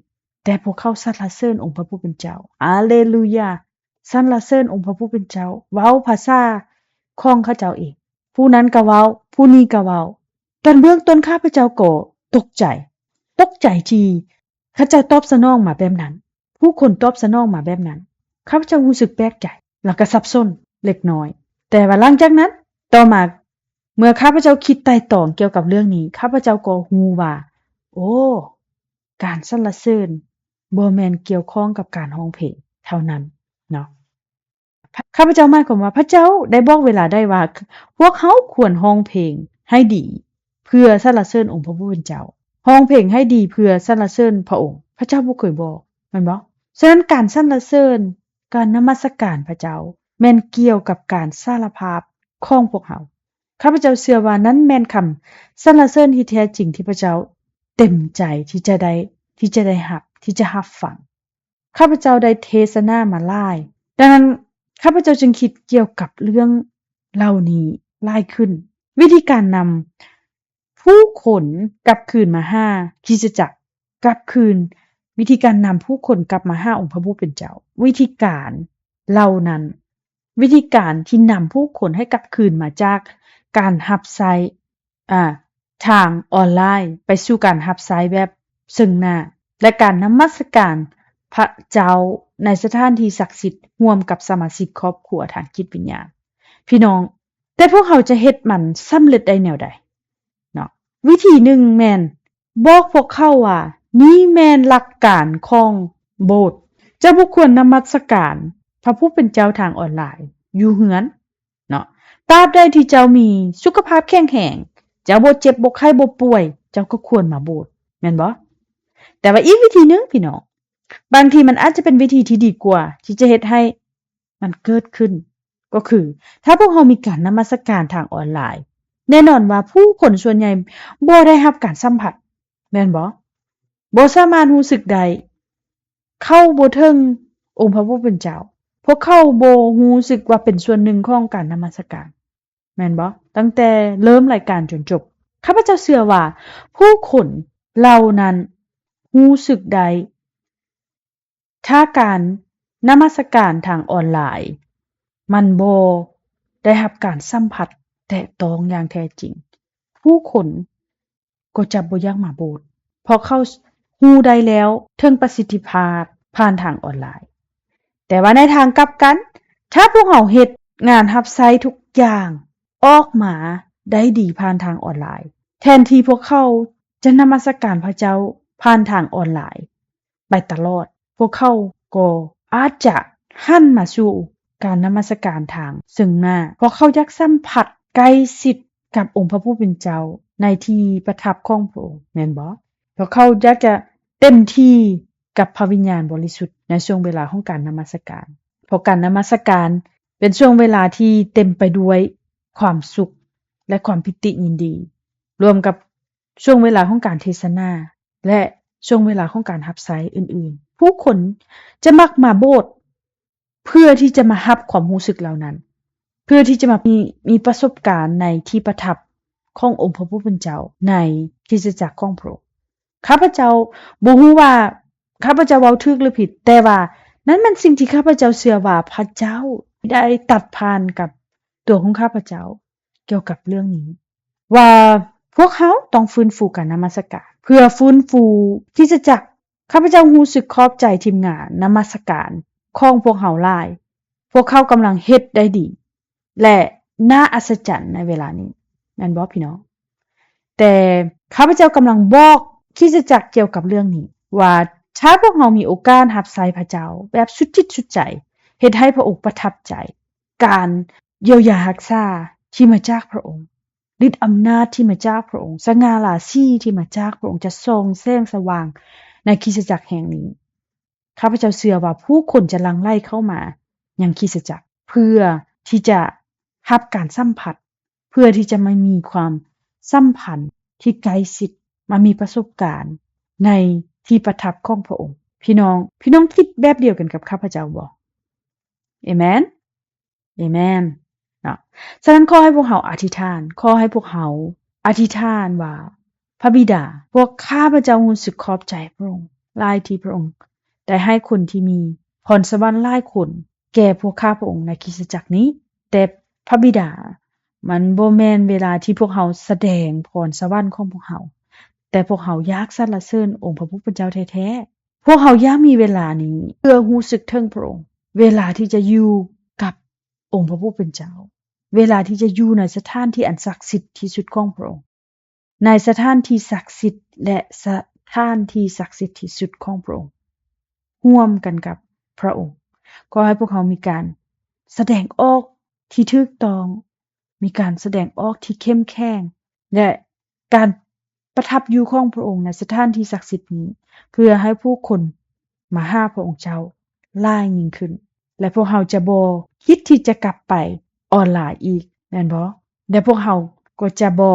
แต่พวกเขาสรรเสริญองค์พระผู้เป็นเจ้าฮาเลลูยาสรรเสริญองค์พระผู้เป็นเจ้าเว้าภาษาของเขาเจ้าเองผู้นั้นก็เว้าผู้นี้ก็เว้าตอนเบื้องต้นข้าพเจ้าก็ตกใจที่เขาเจ้าตอบสนองมาแบบนั้นผู้คนตอบสนองมาแบบนั้นข้าพเจ้ารู้สึกแปลกใจแล้วก็สับสนเล็กน้อยแต่ว่าหลังจากนั้นต่อมาเมื่อข้าพเจ้าคิดไต่ตองเกี่ยวกับเรื่องนี้ข้าพเจ้าก็รู้ว่าโอ้การสรรเสริญบ่แม่นเกี่ยวข้องกับการร้องเพลงเท่านั้นเนาะข้าพเจ้าหมายความว่าพระเจ้าได้บอกเวลาได้ว่าพวกเขาควรร้องเพลงให้ดีเพื่อสรรเสริญองค์พระผู้เป็นเจ้าร้องเพลงให้ดีเพื่อสรรเสริญพระองค์พระเจ้าบ่เคยบอกแม่นบ่ฉะนั้นการสรรเสริญการนมัสการพระเจ้าแม่นเกี่ยวกับการสารภาพของพวกเราข้าพเจ้าเชื่อว่านั้นแม่นคำสรรเสริญที่แท้จริงที่พระเจ้าเต็มใจที่จะได้รับฟังข้าพเจ้าได้เทศนามาหลายดังนั้นข้าพเจ้าจึงคิดเกี่ยวกับเรื่องเหล่านี้หลายขึ้นวิธีการนำผู้คนกลับคืนมาหาคริสตจักรกลับคืนวิธีการนำผู้คนกลับมาหาองค์พระผู้เป็นเจ้าวิธีการเหล่านั้นวิธีการที่นำผู้คนให้กลับคืนมาจากการรับใช้ทางออนไลน์ไปสู่การรับใช้แบบซึ่งหน้าและการนมัสการพระเจ้าในสถานที่ศักดิ์สิทธิ์ร่วมกับสมาชิกครอบครัวทางจิตวิญญาณพี่น้องแต่พวกเขาจะเฮ็ดมันสำเร็จได้แนวใดเนาะวิธีหนึ่งแม่นบอกพวกเขาว่านี่แม่นหลักการของโบสถ์เจ้าบ่ควรนมัสการพระผู้เป็นเจ้าทางออนไลน์อยู่เฮือนเนาะตราบใดที่เจ้ามีสุขภาพแข็งแรงเจ้าบ่เจ็บบ่ไข้บ่ป่วยเจ้าก็ควรมาโบสถ์แม่นบ่แต่ว่าอีกวิธีหนึ่งพี่น้องบางทีมันอาจจะเป็นวิธีที่ดีกว่าที่จะเฮ็ดให้มันเกิดขึ้นก็คือถ้าพวกเรามีการนมัสการทางออนไลน์แน่นอนว่าผู้คนส่วนใหญ่บ่ได้รับการสัมผัสแม่นบ่สามารถรู้สึกได้เข้าบ่ถึงองค์พระผู้เป็นเจ้าพวกเขาบ่รู้สึกว่าเป็นส่วนหนึ่งของการนมัสการแม่นบ่ตั้งแต่เริ่มรายการจนจบข้าพเจ้าเชื่อว่าผู้คนเหล่านั้นรู้สึกได้ถ้าการนมัสการทางออนไลน์มันบ่ได้รับการสัมผัสแตะต้องอย่างแท้จริงผู้คนก็จะบ่อยากมาโบสถ์เพราะเขารู้ได้แล้วถึงประสิทธิภาพผ่านทางออนไลน์แต่ว่าในทางกลับกันถ้าพวกเราเฮ็ดงานรับใช้ทุกอย่างออกมาได้ดีผ่านทางออนไลน์แทนที่พวกเขาจะนมัสการพระเจ้าผ่านทางออนไลน์ไปตลอดพวกเขาก็อาจจะหันมาสู่การนมัสการทางซึ่งหน้าเพราะเขาอยากสัมผัสใกล้ชิดกับองค์พระผู้เป็นเจ้าในที่ประทับของพระองค์แม่นบ่เพราะเขาอยากจะเต็มที่กับพระวิญญาณบริสุทธิ์ในช่วงเวลาของการนมัสการเพราะการนมัสการเป็นช่วงเวลาที่เต็มไปด้วยความสุขและความปิติยินดีรวมกับช่วงเวลาของการเทศนาและช่วงเวลาของการรับใช้อื่นๆผู้คนจะมักมาโบสถ์เพื่อที่จะมารับความรู้สึกเหล่านั้นเพื่อที่จะมามีประสบการณ์ในที่ประทับขององค์พระผู้เป็นเจ้าในคริสตจักรของพระองค์ข้าพเจ้าบ่ฮู้ว่าข้าพเจ้าเว้าถูกหรือผิดแต่ว่านั้นมันสิ่งที่ข้าพเจ้าเชื่อว่าพระเจ้าได้ตัดผ่านกับตัวของข้าพเจ้าเกี่ยวกับเรื่องนี้ว่าพวกเขาต้องฟื้นฟูการนมัสการเพื่อฟื้นฟูคริสตจักรข้าพเจ้ารู้สึกขอบใจทีมงานนมัสการของพวกเขาหลายพวกเขากำลังเฮ็ดได้ดีและน่าอัศจรรย์ในเวลานี้แม่นบ่พี่น้องแต่ข้าพเจ้ากำลังบอกคริสตจักรเกี่ยวกับเรื่องนี้ว่าถ้าพวกเรามีโอกาสรับใช้พระเจ้าแบบสุดจิตสุดใจเฮ็ดให้พระองค์ประทับใจการเยียวยารักษาที่มาจากพระองค์ฤทธิ์อำนาจที่มาจากพระองค์สง่าราศีที่มาจากพระองค์จะส่องแสงสว่างในคริสตจักรแห่งนี้ข้าพเจ้าเชื่อว่าผู้คนจะหลั่งไหลเข้ามายังคริสตจักรเพื่อที่จะรับการสัมผัสเพื่อที่จะมามีความสัมพันธ์ที่ใกล้ชิดมามีประสบการณ์ในที่ประทับของพระองค์พี่น้องคิดแบบเดียวกันกับข้าพเจ้าบ่เอเมนเอเมนเนาะฉะนั้นขอให้พวกเราอธิษฐานขอให้พวกเรา อธิษฐานว่าพระบิดาพวกข้าพเจ้ารู้สึกขอบใจพระองค์หลายที่พระองค์ได้ให้คนที่มีพรสวรรค์หลายคนแก่พวกข้าพระองค์ในคริสตจักรนี้แต่พระบิดามันบ่แม่นเวลาที่พวกเฮาแสดงพรสวรรค์ของพวกเฮาแต่พวกเฮาอยากสรรเสริญองค์พระผู้เป็นเจ้าแท้ๆพวกเฮาอยากมีเวลานี้เพื่อรู้สึกถึงพระองค์เวลาที่จะอยู่กับองค์พระผู้เป็นเจ้าเวลาที่จะอยู่ในสถานที่อันศักดิ์สิทธิ์ที่สุดของพระองค์ในสถานที่ศักดิ์สิทธิ์และสถานที่ศักดิ์สิทธิ์ที่สุดของพระองค์ร่วมกันกับพระองค์ขอให้พวกเขามีการแสดงออกที่ถูกต้องมีการแสดงออกที่เข้มแข็งและการประทับอยู่ของพระองค์ในสถานที่ศักดิ์สิทธิ์นี้เพื่อให้ผู้คนมาหาพระองค์เจ้าหลายยิ่งขึ้นและพวกเขาจะบ่คิดที่จะกลับไปออนไลน์อีกแม่นบ่และพวกเขาก็จะบ่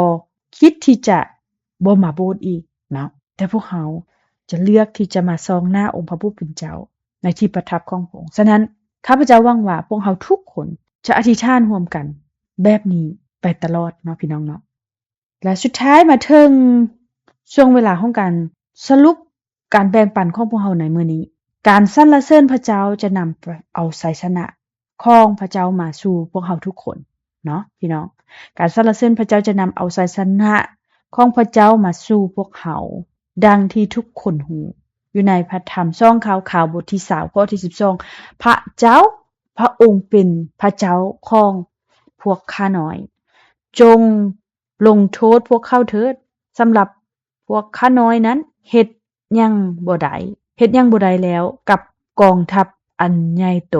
คิดที่จะบ่มาโบสถ์อีกเนาะแต่พวกเขาจะเลือกที่จะมาซองหน้าองค์พระผู้เป็นเจ้าในที่ประทับของพระองค์ฉะนั้นข้าพเจ้าหวังว่าพวกเขาทุกคนจะอธิษฐานร่วมกันแบบนี้ไปตลอดเนาะพี่น้องเนาะและสุดท้ายมาถึงช่วงเวลาของการสรุปการแบ่งปันของพวกเราในมื้อนี้การสรรเสริญพระเจ้าจะนำเอาชัยชนะของพระเจ้ามาสู่พวกเราทุกคนเนาะพี่น้องการสรรเสริญพระเจ้าจะนำเอาชัยชนะของพระเจ้ามาสู่พวกเขาดังที่ทุกคนฮู้อยู่ในพระธรรมช่องข่าวบทที่3ข้อที่12พระเจ้าพระองค์เป็นพระเจ้าของพวกข้าน้อยจงลงโทษพวกเขาเถิดสำหรับพวกข้าน้อยนั้นเฮ็ดหยังบ่ได้แล้วกับกองทัพอันใหญ่โต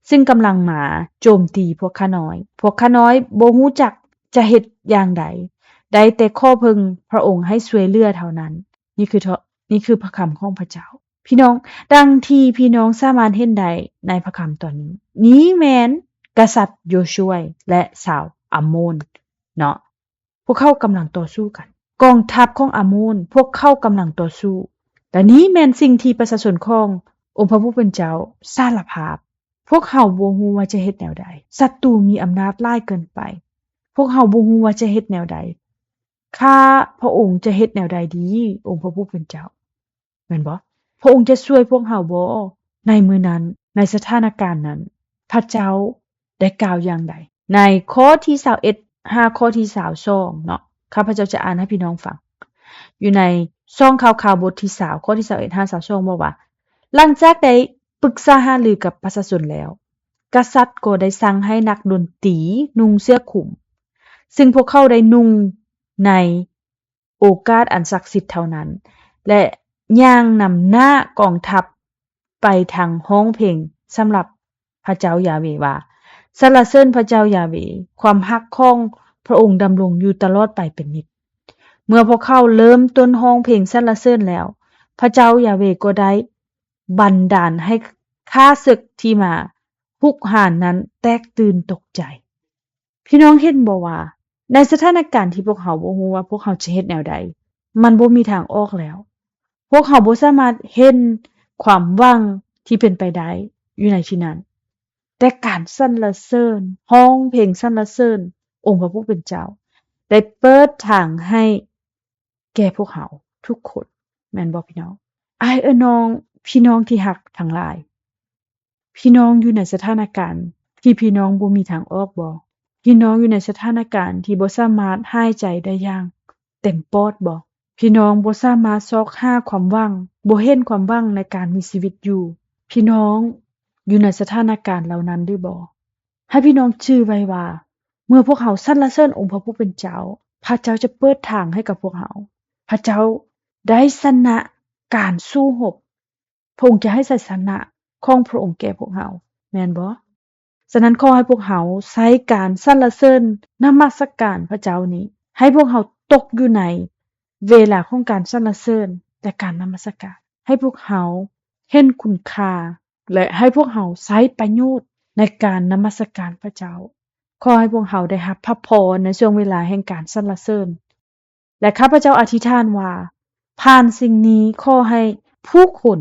ซึ่งกำลังมาโจมตีพวกข้าน้อยบ่ฮู้จักจะเฮ็ดอย่างใดได้แต่ขอเพิ่งพระองค์ให้ช่วยเหลือเท่านั้นนี่คือพระคำของพระเจ้าพี่น้องดังที่พี่น้องสามารถเห็นได้ในพระคำตอนนี้แม่นกษัตริย์โยชูวและชาวอัมโมนเนาะพวกเขากำลังต่อสู้กันกองทัพของอัมโมนพวกเขากำลังต่อสู้แต่นี้แม่นสิ่งที่ประชาชนขององค์พระผู้เป็นเจ้าสารภาพพวกเขาบ่ฮู้ว่าจะเฮ็ดแนวใดศัตรูมีอำนาจหลายเกินไปพวกเขาบ่ฮู้ว่าจะเฮ็ดแนวใดข้าพระองค์จะเฮ็ดแนวใดดีองค์พระผู้เป็นเจ้าแม่นบ่พระองค์จะช่วยพวกเขาบ่ในมื้อนั้นในสถานการณ์นั้นพระเจ้าได้กล่าวอย่างใดในข้อที่21 5ข้อที่22เนาะข้าพเจ้าจะอ่านให้พี่น้องฟังอยู่ในช่องข่าวบทที่3ข้อที่21 5 22บอกว่าหลังจากได้ปรึกษาหารือกับประชาชนแล้วกษัตริย์ก็ได้สั่งให้นักดนตรีนุ่งเสื้อคลุมซึ่งพวกเขาได้นุ่งในโอกาสอันศักดิ์สิทธิ์เท่านั้นและย่างนำหน้ากองทัพไปทางห้องเพลงสำหรับพระเจ้ายาเวว่าสรรเสริญพระเจ้ายาเวความฮักของพระองค์ดำรงอยู่ตลอดไปเป็นนิจเมื่อพวกเขาเริ่มต้นห้องเพลงสรรเสริญแล้วพระเจ้ายาเวก็ได้บันดาลให้ข้าศึกที่มาพุกหานนั้นแตกตื่นตกใจพี่น้องเห็นบ่ว่าในสถานการณ์ที่พวกเขาบ่ฮู้ว่าพวกเขาจะเฮ็ดแนวใดมันบ่มีทางออกแล้วพวกเขาบ่สามารถเห็นความหวังที่เป็นไปได้อยู่ในที่นั้นแต่การสรรเสริญห้องเพลงสรรเสริญองค์พระผู้เป็นเจ้าได้เปิดทางให้แก่พวกเขาทุกคนแม่นบ่พี่น้องอ้ายน้องพี่น้องที่รักทั้งหลายพี่น้องอยู่ในสถานการณ์ที่พี่น้องบ่มีทางออกบ่พี่น้องอยู่ในสถานการณ์ที่บ่สามารถหายใจได้อย่างเต็มปอดบ่พี่น้องบ่สามารถซอกหาความหวังบ่เห็นความหวังในการมีชีวิตอยู่พี่น้องอยู่ในสถานการณ์เหล่านั้นหรือบ่ให้พี่น้องชื่อไว้ว่าเมื่อพวกเขาสรรเสริญองค์พระผู้เป็นเจ้าพระเจ้าจะเปิดทางให้กับพวกเขาพระเจ้าได้ชนะการสู้รบพระองค์จะให้ชัยชนะของพระองค์แก่พวกเราแม่นบ่ฉะนั้นขอให้พวกเขาใช้การสรรเสริญนมัสการพระเจ้านี้ให้พวกเขาตกอยู่ในเวลาของการสรรเสริญและการนมัสการให้พวกเขาเห็นคุณค่าและให้พวกเขาใช้ประโยชน์ในการนมัสการพระเจ้าขอให้พวกเขาได้รับพระพรในช่วงเวลาแห่งการสรรเสริญและข้าพเจ้าอธิษฐานว่าผ่านสิ่งนี้ขอให้ผู้คน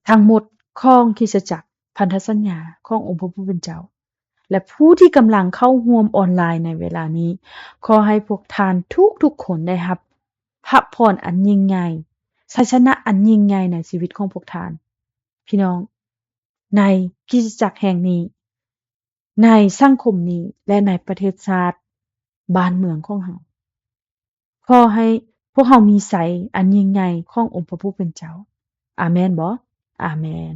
ทั้งหมดของคริสตจักรพันธสัญญาขององค์พระผู้เป็นเจ้า และผู้ที่กำลังเข้าร่วมออนไลน์ในเวลานี้ขอให้พวกท่านทุกๆคนได้รับพระพรอันยิ่งใหญ่ชัยชนะอันยิ่งใหญ่ในชีวิตของพวกท่านพี่น้องในคริสตจักรแห่งนี้ในสังคมนี้และในประเทศชาติบ้านเมืองของเราขอให้พวกเรามีไสอันยิ่งใหญ่ขององค์พระผู้เป็นเจ้าอาเมนบ่อาเมน